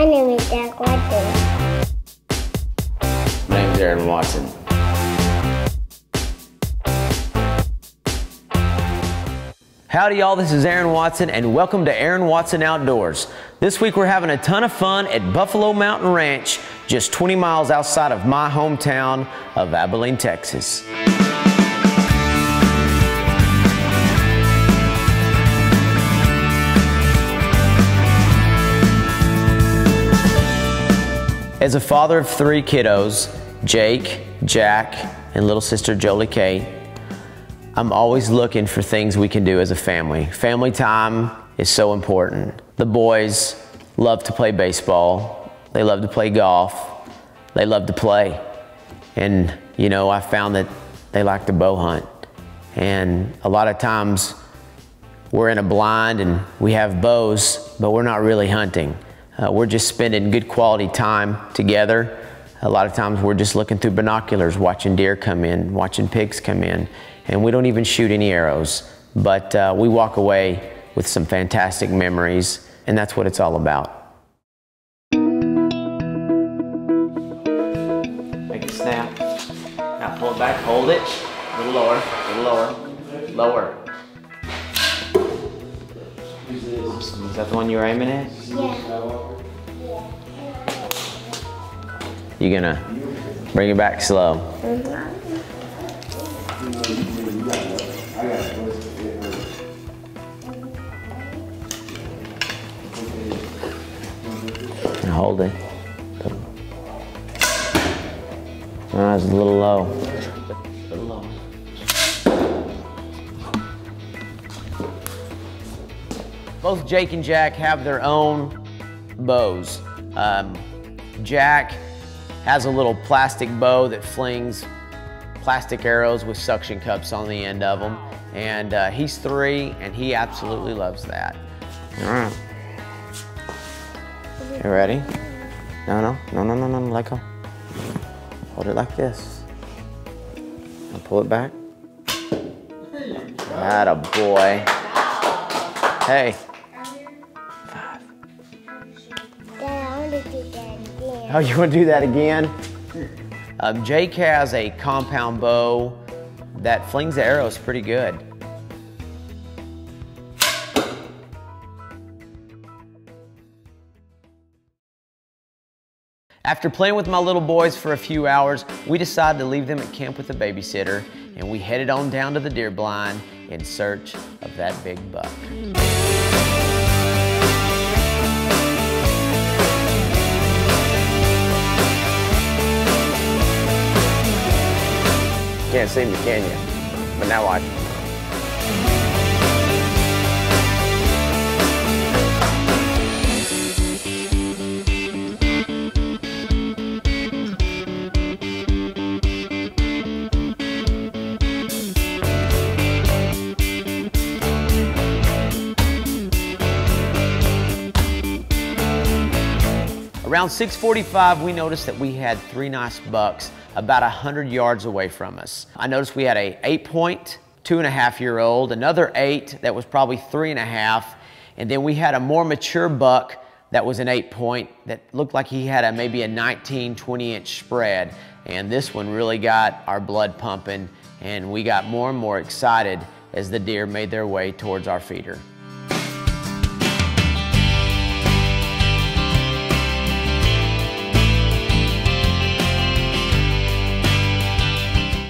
name is Jack Watson. My name's Aaron Watson. Howdy y'all, this is Aaron Watson and welcome to Aaron Watson Outdoors. This week we're having a ton of fun at Buffalo Mountain Ranch, just 20 miles outside of my hometown of Abilene, Texas. As a father of 3 kiddos, Jake, Jack, and little sister Jolie Kay, I'm always looking for things we can do as a family. Family time is so important. The boys love to play baseball. They love to play golf. They love to play. And you know, I found that they like to bow hunt. And a lot of times we're in a blind and we have bows, but we're not really hunting. We're just spending good quality time together. A lot of times we're just looking through binoculars, watching deer come in, watching pigs come in, and we don't even shoot any arrows. But we walk away with some fantastic memories, and that's what it's all about. Make it snap. Now pull it back, hold it. A little lower, a little lower, lower. Awesome. Is that the one you were aiming at? Yeah. You gonna bring it back slow? And hold it. Oh, it's a little low. A little low. Both Jake and Jack have their own bows. Jack has a little plastic bow that flings plastic arrows with suction cups on the end of them. And he's 3 and he absolutely loves that. All right. You ready? No, let go. Hold it like this. Now pull it back. Atta boy. Hey. 5. Oh, you want to do that again? Jake has a compound bow that flings the arrows pretty good. After playing with my little boys for a few hours, we decided to leave them at camp with a babysitter, and we headed on down to the deer blind in search of that big buck. Can't see me, can you? But now watch. Around 6:45, we noticed that we had 3 nice bucks about 100 yards away from us. I noticed we had a 8-point, 2.5-year-old, another 8 that was probably 3.5, and then we had a more mature buck that was an 8-point that looked like he had maybe a 19, 20-inch spread. And this one really got our blood pumping, and we got more and more excited as the deer made their way towards our feeder.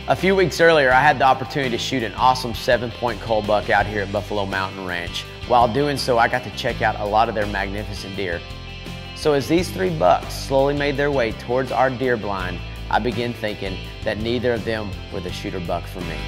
A few weeks earlier, I had the opportunity to shoot an awesome 7-point cull buck out here at Buffalo Mountain Ranch. While doing so, I got to check out a lot of their magnificent deer. So as these 3 bucks slowly made their way towards our deer blind, I began thinking that neither of them were the shooter buck for me.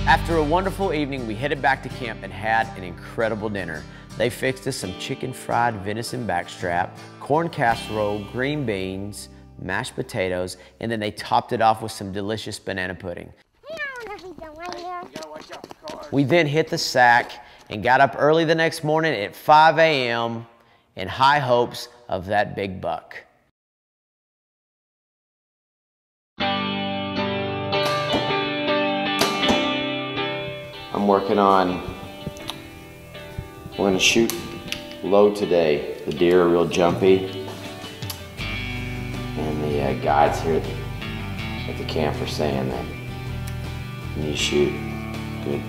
After a wonderful evening, we headed back to camp and had an incredible dinner. They fixed us some chicken fried venison backstrap, corn casserole, green beans, mashed potatoes, and then they topped it off with some delicious banana pudding. We then hit the sack and got up early the next morning at 5 a.m. in high hopes of that big buck. I'm working on We're gonna shoot low today. The deer are real jumpy. And the guides here at the camp are saying that when you shoot good,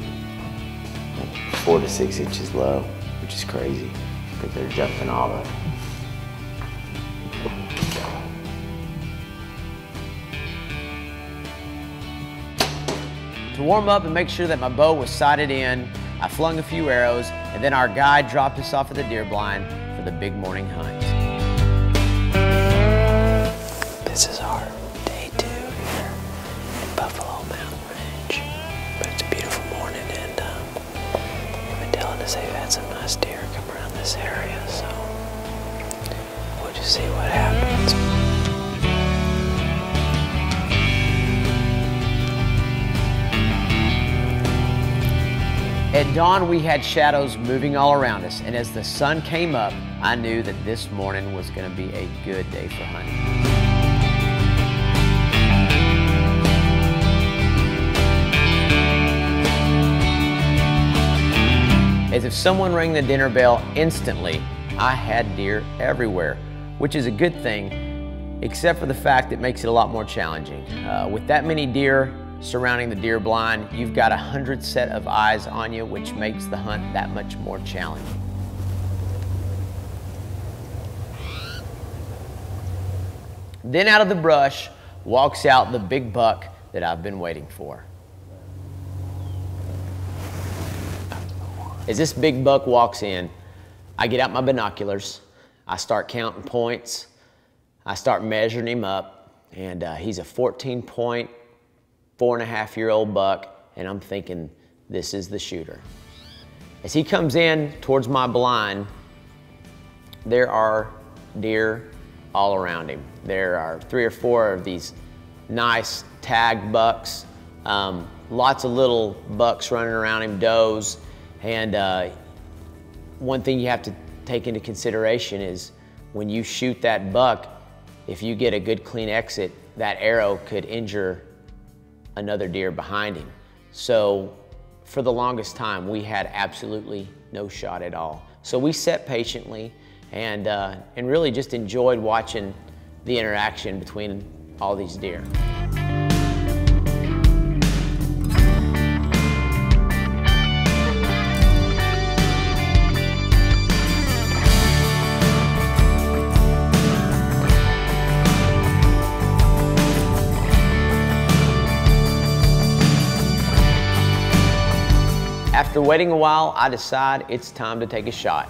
like 4 to 6 inches low, which is crazy, because they're jumping all the. To warm up and make sure that my bow was sighted in, I flung a few arrows, and then our guide dropped us off at the deer blind for the big morning hunt. This is our day 2 here at Buffalo Mountain Ranch. But it's a beautiful morning, and they've been telling us they've had some nice deer come around this area, so we'll just see what happens. At dawn, we had shadows moving all around us, and as the sun came up, I knew that this morning was going to be a good day for hunting. As if someone rang the dinner bell instantly, I had deer everywhere, which is a good thing, except for the fact it makes it a lot more challenging. With that many deer surrounding the deer blind, you've got 100 set of eyes on you, which makes the hunt that much more challenging. Then out of the brush walks out the big buck that I've been waiting for. As this big buck walks in, I get out my binoculars, I start counting points, I start measuring him up, and he's a 14-point, 4.5-year-old buck, and I'm thinking, this is the shooter. As he comes in towards my blind, there are deer all around him. There are 3 or 4 of these nice tagged bucks, lots of little bucks running around him, does, and one thing you have to take into consideration is when you shoot that buck, if you get a good clean exit, that arrow could injure another deer behind him. So for the longest time, we had absolutely no shot at all. So we sat patiently and really just enjoyed watching the interaction between all these deer. After waiting a while, I decide it's time to take a shot.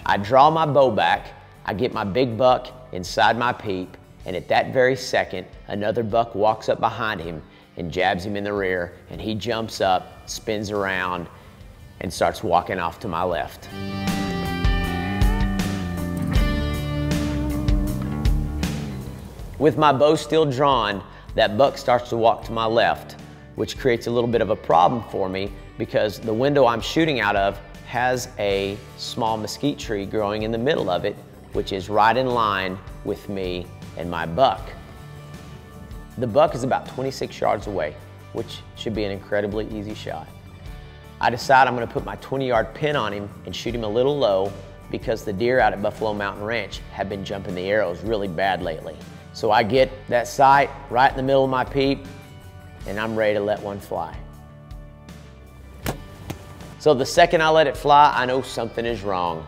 I draw my bow back, I get my big buck inside my peep, and at that very second, another buck walks up behind him and jabs him in the rear, and he jumps up, spins around, and starts walking off to my left. With my bow still drawn, that buck starts to walk to my left, which creates a little bit of a problem for me because the window I'm shooting out of has a small mesquite tree growing in the middle of it, which is right in line with me and my buck. The buck is about 26 yards away, which should be an incredibly easy shot. I decide I'm going to put my 20-yard pin on him and shoot him a little low because the deer out at Buffalo Mountain Ranch have been jumping the arrows really bad lately. So I get that sight right in the middle of my peep, and I'm ready to let one fly. So the second I let it fly, I know something is wrong.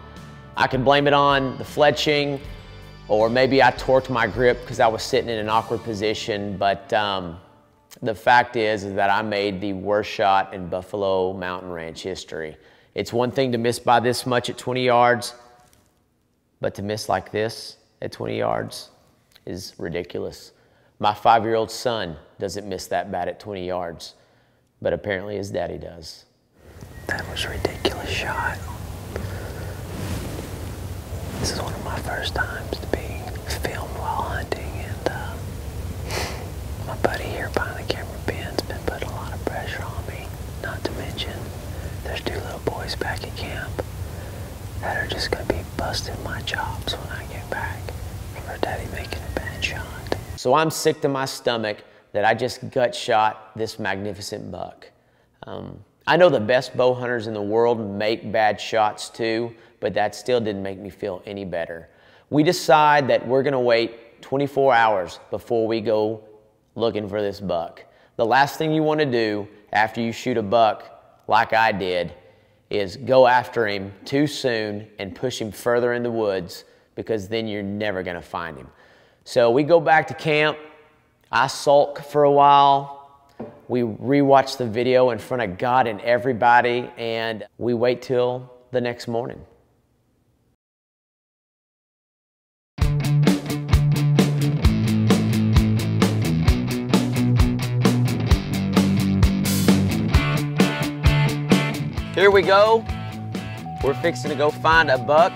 I could blame it on the fletching, or maybe I torqued my grip because I was sitting in an awkward position, but the fact is that I made the worst shot in Buffalo Mountain Ranch history. It's one thing to miss by this much at 20 yards, but to miss like this at 20 yards is ridiculous. My 5-year-old son doesn't miss that bad at 20 yards, but apparently his daddy does. That was a ridiculous shot. This is one of my first times to be filmed while hunting, and my buddy here behind the camera, Ben's been putting a lot of pressure on me. Not to mention, there's 2 little boys back at camp that are just gonna be busting my chops when I get back for daddy making a bad shot. So I'm sick to my stomach that I just gut shot this magnificent buck. I know the best bow hunters in the world make bad shots too, but that still didn't make me feel any better. We decide that we're gonna wait 24 hours before we go looking for this buck. The last thing you wanna do after you shoot a buck, like I did, is go after him too soon and push him further in the woods, because then you're never gonna find him. So we go back to camp. I sulk for a while. We rewatch the video in front of God and everybody, and we wait till the next morning. Here we go. We're fixing to go find a buck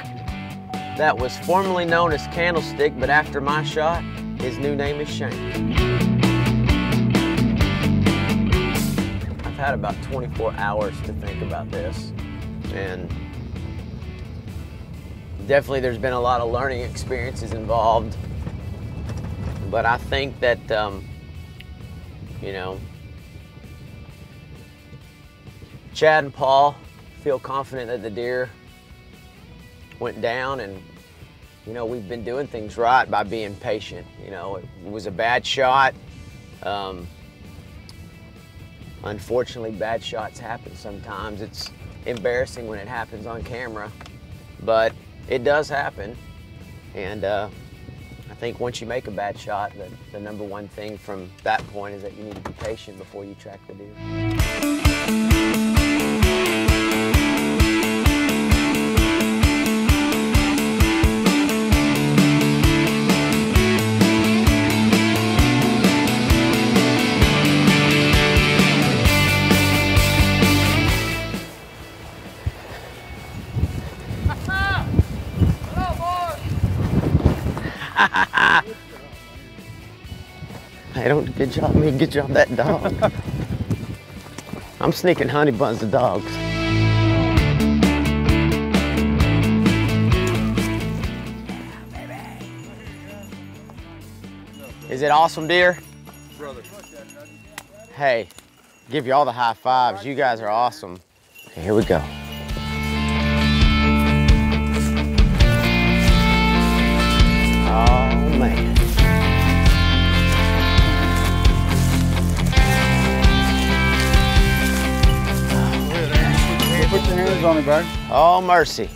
that was formerly known as Candlestick, but after my shot, his new name is Shank. I've had about 24 hours to think about this, and definitely there's been a lot of learning experiences involved, but I think that, you know, Chad and Paul feel confident that the deer went down, and you know, we've been doing things right by being patient. You know, it was a bad shot. Unfortunately, bad shots happen sometimes. It's embarrassing when it happens on camera, but it does happen. And I think once you make a bad shot, the number one thing from that point is that you need to be patient before you track the deer. Hey, don't good job me, good job that dog. I'm sneaking honey buns to dogs. Is it awesome, deer? Brother. Hey, give you all the high fives. You guys are awesome. Okay, here we go. Oh, man. Put your hands on it, bud. Oh, mercy.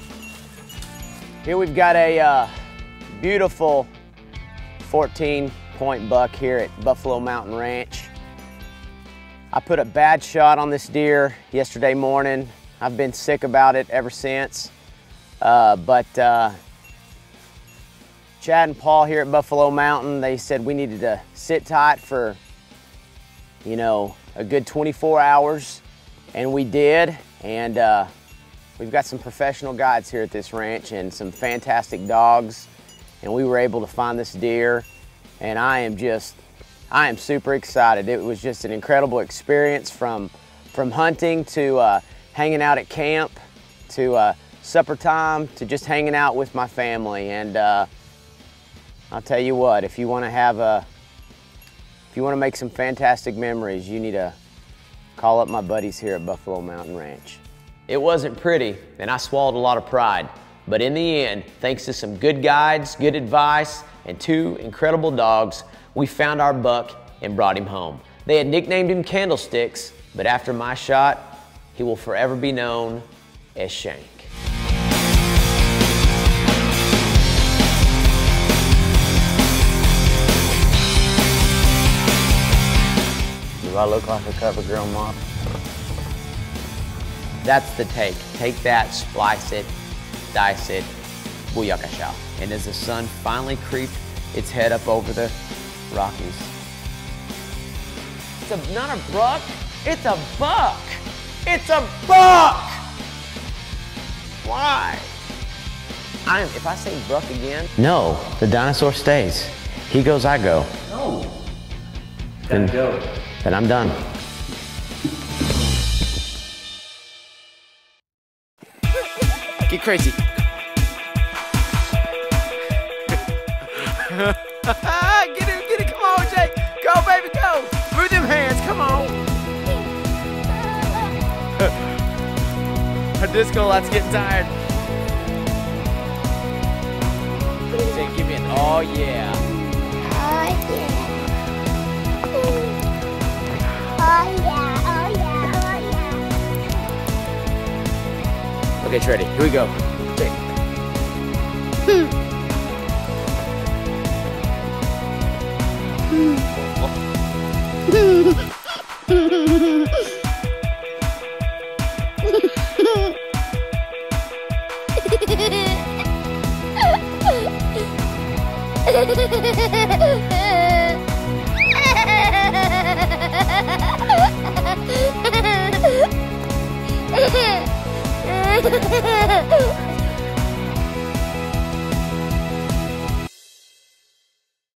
Here we've got a beautiful 14-point buck here at Buffalo Mountain Ranch. I put a bad shot on this deer yesterday morning. I've been sick about it ever since. Chad and Paul here at Buffalo Mountain, they said we needed to sit tight for, you know, a good 24 hours, and we did. And we've got some professional guides here at this ranch and some fantastic dogs, and we were able to find this deer, and I am super excited. It was just an incredible experience, from hunting to hanging out at camp to supper time to just hanging out with my family. And I'll tell you what, if you want to make some fantastic memories, you need to call up my buddies here at Buffalo Mountain Ranch. It wasn't pretty, and I swallowed a lot of pride, but in the end, thanks to some good guides, good advice, and 2 incredible dogs, we found our buck and brought him home. They had nicknamed him Candlesticks, but after my shot, he will forever be known as Shank. Do I look like a cover girl model? That's the take. Take that, splice it, dice it, booyakasha. And as the sun finally creeped its head up over the Rockies. It's not a buck, it's a buck. It's a buck! Why? If I say buck again. No, the dinosaur stays. He goes, I go. No. Then go. Then I'm done. Get crazy. Get it, come on, Jake. Go, baby, go. disco, that's getting tired. Jake, give me an oh yeah. Oh yeah. Oh yeah, oh yeah, oh yeah. Okay, it's ready. Here we go. Jake. Oh.